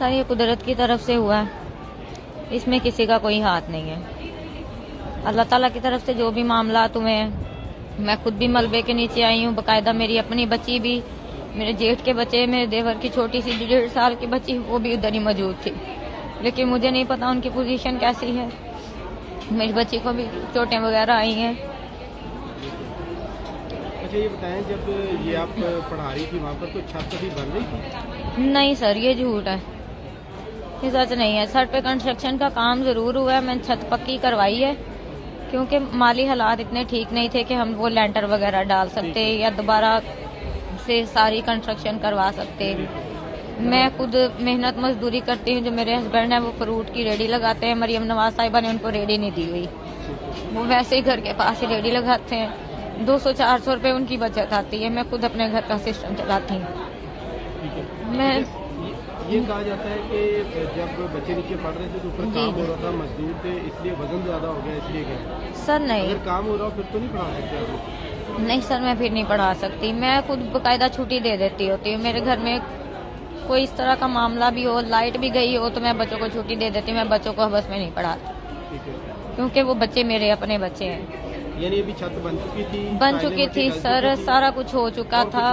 سر یہ قدرت کی طرف سے ہوا ہے، اس میں کسی کا کوئی ہاتھ نہیں ہے. اللہ تعالیٰ کی طرف سے جو بھی معاملات ہوئے ہیں، میں خود بھی ملبے کے نیچے آئی ہوں، باقاعدہ میری اپنی بچی بھی، میرے جیٹھ کے بچے، میرے دیور کی چھوٹی سی 1.5 سال کی بچی وہ بھی ادھر ہی موجود تھی، لیکن مجھے نہیں پتا ان کی پوزیشن کیسی ہے. میری بچی کو بھی چوٹیں وغیرہ آئی ہیں. اچھا یہ بتائیں، جب یہ آپ پڑھا رہی تھی وہاں پر تو چھت ابھی بن رہی تھی؟ نہیں سر، یہ جھوٹ ہے، یہ سچ نہیں ہے. سر پہ کنسٹرکشن کا کام ضرور ہوا ہے، میں نے چھت پکی کروائی ہے کیونکہ مالی حالات اتنے ٹھیک نہیں تھے کہ ہم وہ لینٹر وغیرہ ڈال سکتے یا دوبارہ سے ساری کنسٹرکشن کروا سکتے. میں خود محنت مزدوری کرتی ہوں. جو میرے ہسبینڈ ہیں وہ فروٹ کی ریڈی لگاتے ہیں. مریم نواز صاحبہ نے ان کو ریڈی نہیں دی ہوئی، وہ ویسے ہی گھر کے پاس ہی ریڈی لگاتے ہیں. 200-400 روپے ان کی بچت آتی ہے. میں خود اپنے گھر کا سسٹم چلاتی ہوں. میں یہ کہا جاتا ہے کہ جب بچے نیچے پڑھ رہے تھے تو اوپر کام ہو رہا تھا، مزدور تھے، اس لیے وزن زیادہ ہو گیا، اس لیے کہ سر نہیں، اگر کام ہو رہا ہو پھر تو نہیں پڑھا سکتے آپ؟ نہیں سر، میں پھر نہیں پڑھا سکتی. میں خود باقاعدہ چھٹی دے دیتی ہوتی ہوں. میرے گھر میں کوئی اس طرح کا معاملہ بھی ہو، لائٹ بھی گئی ہو، تو میں بچوں کو چھٹی دے دیتی ہوں. میں بچوں کو بس میں نہیں پڑھاتی کیونکہ وہ بچے میرے اپنے بچے ہیں. یعنی ابھی چھت بن چکی تھی؟ بن چکی تھی سر، سارا کچھ ہو چکا تھا.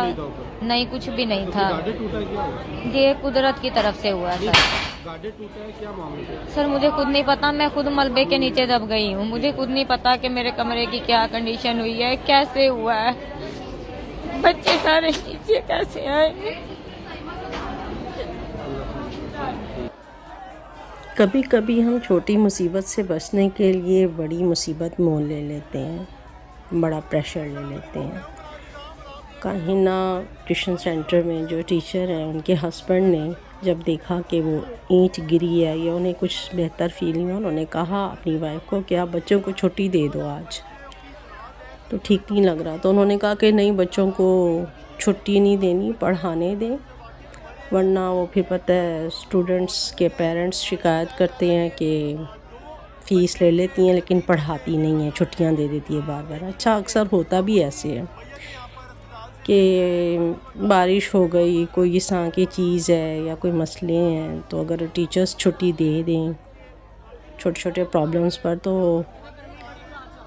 نہیں، کچھ بھی نہیں تھا. گارڈر ٹوٹا کیا؟ یہ قدرت کی طرف سے ہوا سر. گارڈر ٹوٹا ہے کیا معاملہ ہے؟ سر مجھے خود نہیں پتا، میں خود ملبے کے نیچے دب گئی ہوں. مجھے خود نہیں پتا کہ میرے کمرے کی کیا کنڈیشن ہوئی ہے، کیسے ہوا ہے، بچے سارے نیچے کیسے آئے. کبھی کبھی ہم چھوٹی مصیبت سے بچنے کے لیے بڑی مصیبت مول لے لیتے ہیں، بڑا پریشر لے لیتے ہیں. کہیں نہ ٹیوشن سینٹر میں جو ٹیچر ہیں ان کے ہسبینڈ نے جب دیکھا کہ وہ اینٹ گری ہے یا انہیں کچھ بہتر فیل نہیں، انہوں نے کہا اپنی وائف کو کہ آپ بچوں کو چھٹی دے دو آج، تو ٹھیک نہیں لگ رہا. تو انہوں نے کہا کہ نہیں، بچوں کو چھٹی نہیں دینی، پڑھانے دیں، ورنہ وہ پھر پتہ ہے اسٹوڈنٹس کے پیرنٹس شکایت کرتے ہیں کہ فیس لے لیتی ہیں لیکن پڑھاتی نہیں ہیں، چھٹیاں دے دیتی ہے بار بار. اچھا اکثر ہوتا بھی ایسے ہے کہ بارش ہو گئی، کوئی اس طرح کی چیز ہے یا کوئی مسئلے ہیں، تو اگر ٹیچرز چھٹی دے دیں چھوٹے چھوٹے پرابلمس پر، تو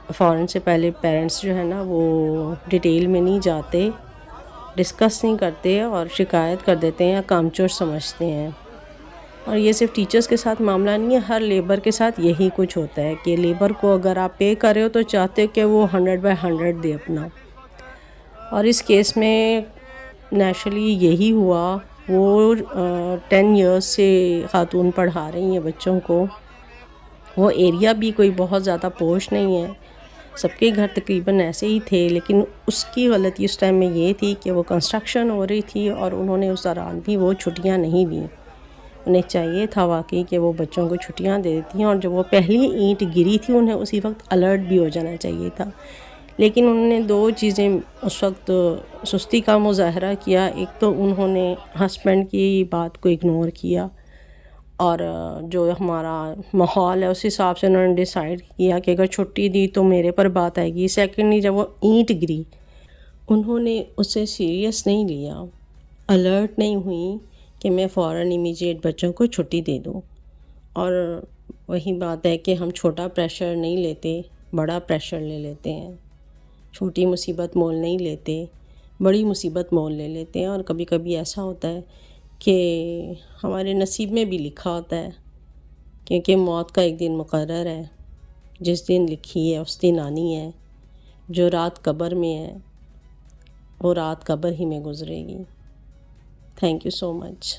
فوراً سے پہلے پیرنٹس جو ہے نا وہ ڈیٹیل میں نہیں جاتے، ڈسکس نہیں کرتے اور شکایت کر دیتے ہیں یا کامچور سمجھتے ہیں. اور یہ صرف ٹیچرز کے ساتھ معاملہ نہیں ہے، ہر لیبر کے ساتھ یہی کچھ ہوتا ہے کہ لیبر کو اگر آپ پے کر رہے ہو تو چاہتے ہو کہ وہ 100/100 دے اپنا. اور اس کیس میں نیچرلی یہی ہوا. وہ 10 ایئرس سے خاتون پڑھا رہی ہیں بچوں کو. وہ ایریا بھی کوئی بہت زیادہ پوش نہیں ہے، سب کے گھر تقریباً ایسے ہی تھے، لیکن اس کی غلطی اس ٹائم میں یہ تھی کہ وہ کنسٹرکشن ہو رہی تھی اور انہوں نے اس دوران بھی وہ چھٹیاں نہیں دیں. انہیں چاہیے تھا واقعی کہ وہ بچوں کو چھٹیاں دے دیتی ہیں، اور جب وہ پہلی اینٹ گری تھی انہیں اسی وقت الرٹ بھی ہو جانا چاہیے تھا. لیکن انہوں نے 2 چیزیں اس وقت سستی کا مظاہرہ کیا. ایک تو انہوں نے ہسبینڈ کی بات کو اگنور کیا، اور جو ہمارا ماحول ہے اس حساب سے انہوں نے ڈیسائیڈ کیا کہ اگر چھٹی دی تو میرے پر بات آئے گی. سیکنڈلی جب وہ اینٹ گری انہوں نے اسے سیریس نہیں لیا، الرٹ نہیں ہوئی کہ میں فوراً امیجیٹ بچوں کو چھٹی دے دوں. اور وہی بات ہے کہ ہم چھوٹا پریشر نہیں لیتے، بڑا پریشر لے لیتے ہیں. چھوٹی مصیبت مول نہیں لیتے، بڑی مصیبت مول لے لیتے ہیں. اور کبھی کبھی ایسا ہوتا ہے کہ ہمارے نصیب میں بھی لکھا ہوتا ہے، کیونکہ موت کا ایک دن مقرر ہے. جس دن لکھی ہے اس دن آنی ہے. جو رات قبر میں ہے وہ رات قبر ہی میں گزرے گی. Thank you so much.